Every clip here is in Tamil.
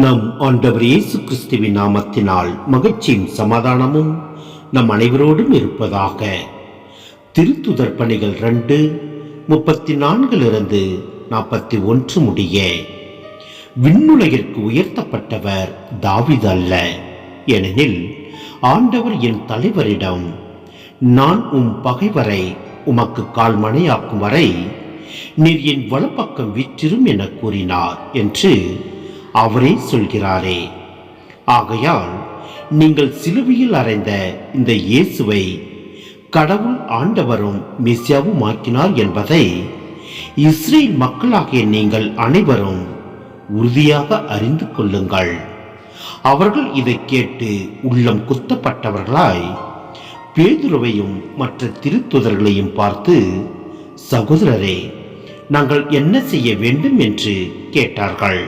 நம் ஆண்டவர் இயேசு கிறிஸ்துவின் நாமத்தினால் மகிழ்ச்சியும் சமாதானமும் நம் அனைவரோடும் இருப்பதாக. திருத்துதர் பணிகள் 2:34-41 முடிய. விண்ணுலகிற்கு உயர்த்தப்பட்டவர் தாவீது அல்ல, ஏனெனில் ஆண்டவர் என் தலைவரிடம், நான் உம் பகைவரை உமக்கு கால் மணையாக்கும் வரை நீர் என் வலப்பக்கம் வீற்றிரும் என கூறினார் என்று அவரே சொல்கிறாரே. ஆகையால் நீங்கள் சிலுவையில் அறைந்த இந்த இயேசுவை கடவுள் ஆண்டவரும் மெசியாவும் ஆக்கினார் என்பதை இஸ்ரேல் மக்களாகிய நீங்கள் அனைவரும் உறுதியாக அறிந்து கொள்ளுங்கள். அவர்கள் இதை கேட்டு உள்ளம் குத்தப்பட்டவர்களாய் பேதுருவையும் மற்ற திருத்துதர்களையும் பார்த்து, சகோதரரே, நாங்கள் என்ன செய்ய வேண்டும் என்று கேட்டார்கள்.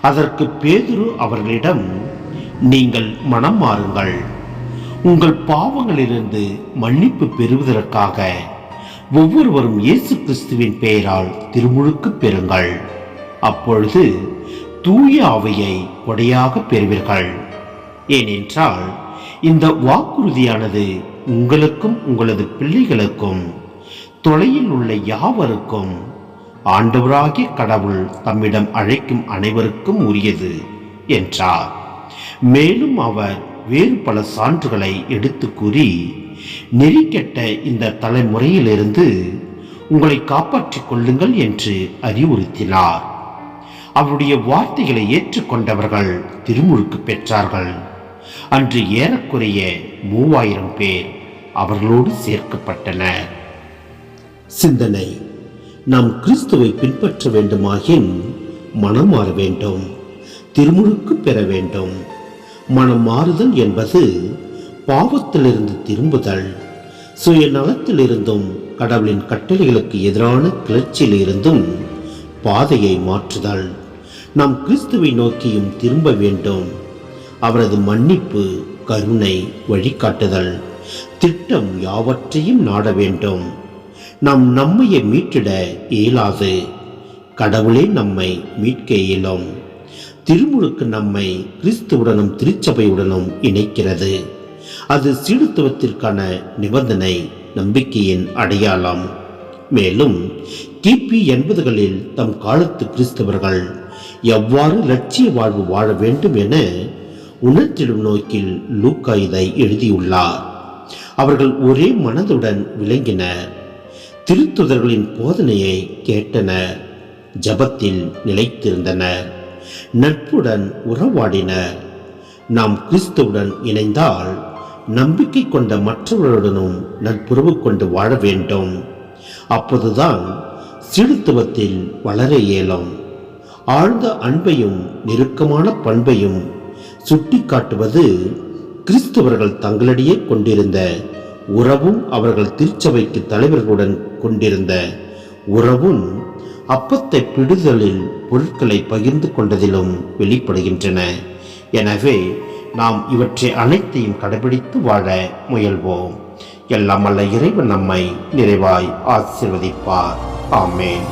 அதற்கு பேதுரு அவர்களிடம், நீங்கள் மனம் மாறுங்கள், உங்கள் பாவங்களிலிருந்து மன்னிப்பு பெறுவதற்காக ஒவ்வொருவரும் இயேசு கிறிஸ்துவின் பெயரால் திருமுழுக்கு பெறுங்கள். அப்பொழுது தூய ஆவியை கொடையாக பெறுவீர்கள். ஏனென்றால் இந்த வாக்குறுதியானது உங்களுக்கும் உங்களது பிள்ளைகளுக்கும் தொலையில் உள்ள யாவருக்கும் ஆண்டவராகிய கடவுள் தம்மிடம் அழைக்கும் அனைவருக்கும் உரியது என்றார். மேலும் அவர் வேறு பல சான்றுகளை எடுத்து கூறி, நெறிக்கெட்ட இந்த தலைமுறையிலிருந்து உங்களை காப்பாற்றிக் கொள்ளுங்கள் என்று அறிவுறுத்தினார். அவருடைய வார்த்தைகளை ஏற்றுக்கொண்டவர்கள் திருமுழுக்கு பெற்றார்கள். அன்று ஏறக்குறைய 3000 பேர் அவர்களோடு சேர்க்கப்பட்டனர். சிந்தனை: நாம் கிறிஸ்துவை பின்பற்ற வேண்டுமாயின் மனம் மாற வேண்டும், திருமுழுக்கு பெற வேண்டும். மனம் மாறுதல் என்பது பாவத்திலிருந்து திரும்புதல், சுயநலத்திலிருந்தும் கடவுளின் கட்டளைகளுக்கு எதிரான கிளர்ச்சியில் இருந்தும் பாதையை மாற்றுதல். நாம் கிறிஸ்துவை நோக்கியும் திரும்ப வேண்டும். அவரது மன்னிப்பு, கருணை, வழிகாட்டுதல், திட்டம் யாவற்றையும் நாட வேண்டும். நாம் நம்மையே மீட்டிட இயலாது, கடவுளே நம்மை மீட்க இயலும். திருமுழுக்கு நம்மை கிறிஸ்துவுடனும் திருச்சபையுடனும் இணைக்கிறது. அது சீடத்துவத்திற்கான நிபந்தனை, நம்பிக்கையின் அடையாளம். மேலும் கிபி 80களில் தம் காலத்து கிறிஸ்தவர்கள் எவ்வாறு லட்சிய வாழ்வு வாழ வேண்டும் என உணர்த்திடும் நோக்கில் லூக்கா இதை எழுதியுள்ளார். அவர்கள் ஒரே மனதுடன் விளங்கினர், திருத்துதர்களின் போதனையை கேட்டனர், ஜபத்தில் நிலைத்திருந்தனர், நட்புடன் உறவாடினர். நாம் கிறிஸ்துவுடன் இணைந்தால் நம்பிக்கை கொண்ட மற்றவர்களுடனும் நட்புறவு கொண்டு வாழ வேண்டும். அப்போதுதான் சீடத்துவத்தில் வளர இயலும். ஆழ்ந்த அன்பையும் நெருக்கமான பண்பையும் சுட்டி காட்டுவது கிறிஸ்தவர்கள் தங்களிடையே கொண்டிருந்த உறவும் அவர்கள் திருச்சபைக்கு தலைவர்களுடன் கொண்டிருந்த உறவும் அப்பத்தை பிடுதலில் பொருட்களை பகிர்ந்து கொண்டதிலும் வெளிப்படுகின்றன. எனவே நாம் இவற்றை அனைத்தையும் கடைபிடித்து வாழ முயல்வோம். எல்லாம் அல்ல இறைவன் நம்மை நிறைவாய் ஆசீர்வதிப்பார். ஆமென்.